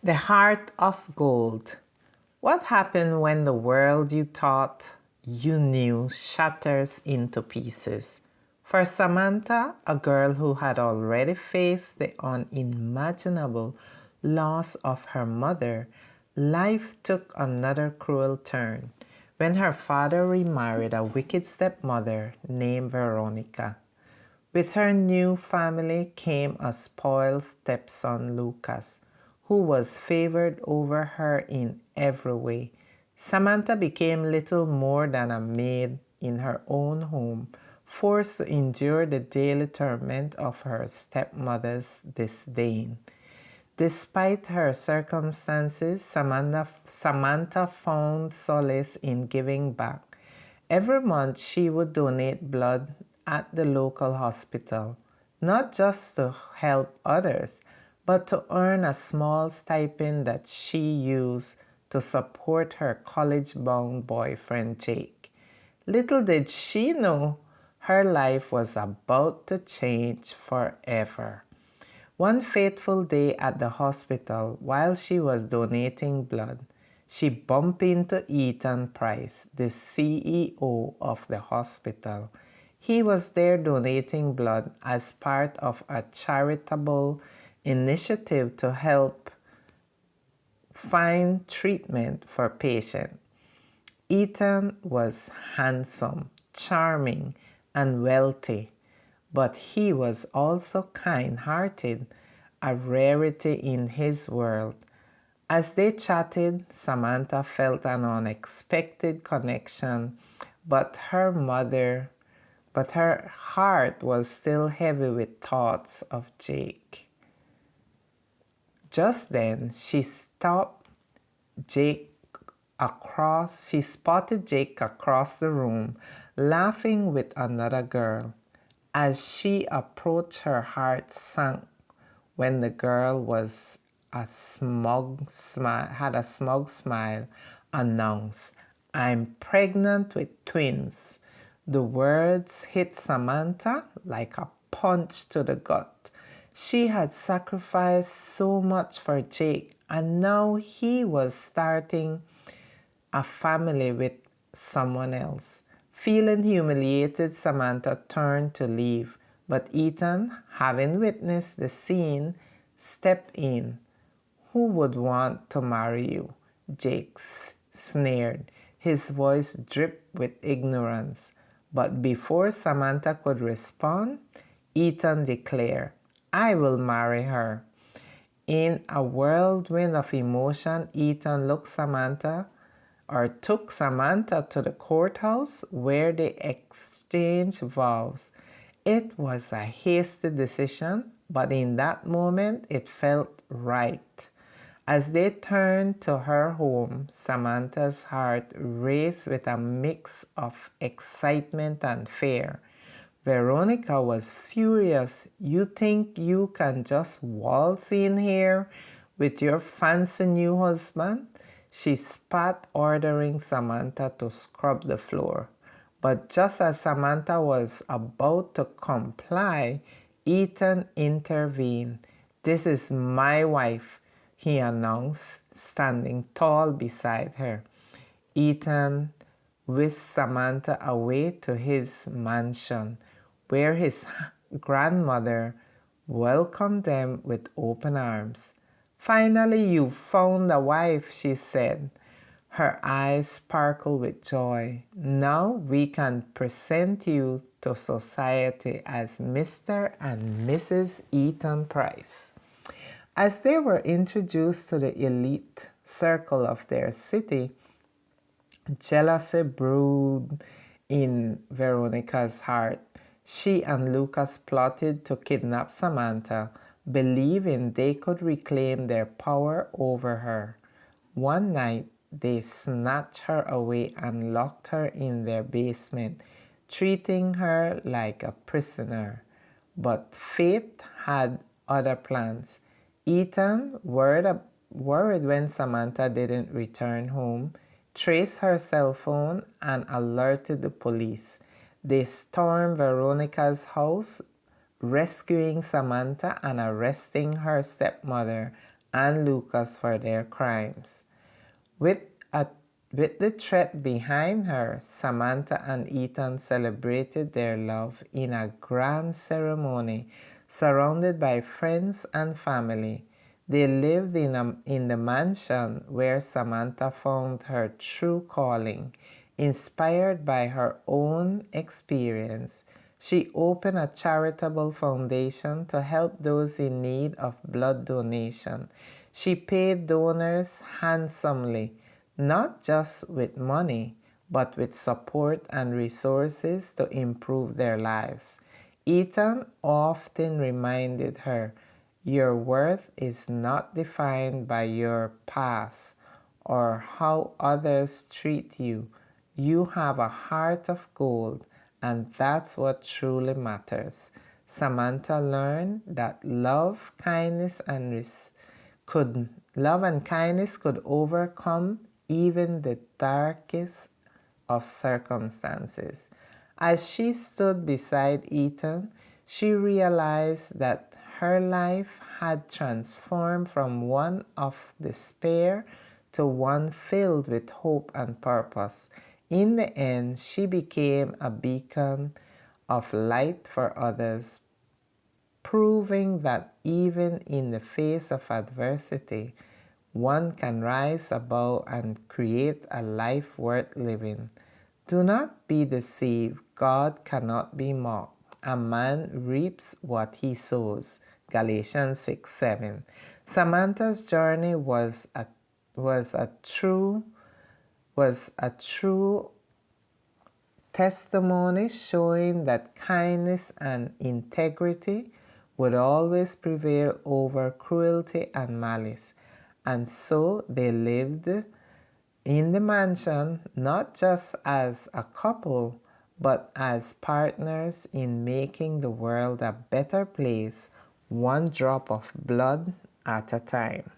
The heart of gold. What happened when the world you thought you knew shatters into pieces? For Samantha, a girl who had already faced the unimaginable loss of her mother, life took another cruel turn when her father remarried a wicked stepmother named Veronica. With her new family came a spoiled stepson, Lucas, who was favored over her in every way. Samantha became little more than a maid in her own home, forced to endure the daily torment of her stepmother's disdain. Despite her circumstances, Samantha found solace in giving back. Every month she would donate blood at the local hospital, not just to help others, but to earn a small stipend that she used to support her college-bound boyfriend Jake. Little did she know her life was about to change forever. One fateful day at the hospital, while she was donating blood, she bumped into Ethan Price, the CEO of the hospital. He was there donating blood as part of a charitable initiative to help find treatment for patients. Ethan was handsome, charming, and wealthy, but he was also kind-hearted, a rarity in his world. As they chatted, Samantha felt an unexpected connection, but her heart was still heavy with thoughts of Jake. Just then, she spotted Jake across the room, laughing with another girl. As she approached, her heart sank when the girl had a smug smile, announced, "I'm pregnant with twins." The words hit Samantha like a punch to the gut. She had sacrificed so much for Jake, and now he was starting a family with someone else. Feeling humiliated, Samantha turned to leave, but Ethan, having witnessed the scene, stepped in. "Who would want to marry you?" Jake sneered. His voice dripped with ignorance. But before Samantha could respond, Ethan declared, "I will marry her." In a whirlwind of emotion, Ethan took Samantha to the courthouse where they exchanged vows. It was a hasty decision, but in that moment it felt right. As they turned to her home, Samantha's heart raced with a mix of excitement and fear. Veronica was furious. "You think you can just waltz in here with your fancy new husband?" She spat, ordering Samantha to scrub the floor. But just as Samantha was about to comply, Ethan intervened. "This is my wife," he announced, standing tall beside her. Ethan whisked Samantha away to his mansion, where his grandmother welcomed them with open arms. "Finally, you've found a wife," she said. Her eyes sparkled with joy. "Now we can present you to society as Mr. and Mrs. Ethan Price." As they were introduced to the elite circle of their city, jealousy brewed in Veronica's heart. She and Lucas plotted to kidnap Samantha, believing they could reclaim their power over her. One night, they snatched her away and locked her in their basement, treating her like a prisoner. But fate had other plans. Ethan, worried when Samantha didn't return home, traced her cell phone and alerted the police. They stormed Veronica's house, rescuing Samantha and arresting her stepmother and Lucas for their crimes. With, a, with the threat behind her, Samantha and Ethan celebrated their love in a grand ceremony, surrounded by friends and family. They lived in the mansion where Samantha found her true calling. Inspired by her own experience, she opened a charitable foundation to help those in need of blood donation. She paid donors handsomely, not just with money, but with support and resources to improve their lives. Ethan often reminded her, "Your worth is not defined by your past or how others treat you. You have a heart of gold, and that's what truly matters." Samantha learned that love and kindness could overcome even the darkest of circumstances. As she stood beside Ethan, she realized that her life had transformed from one of despair to one filled with hope and purpose. In the end, she became a beacon of light for others, proving that even in the face of adversity, one can rise above and create a life worth living. Do not be deceived. God cannot be mocked. A man reaps what he sows. Galatians 6:7. Samantha's journey was a true testimony showing that kindness and integrity would always prevail over cruelty and malice. And so they lived in the mansion not just as a couple, but as partners in making the world a better place, one drop of blood at a time.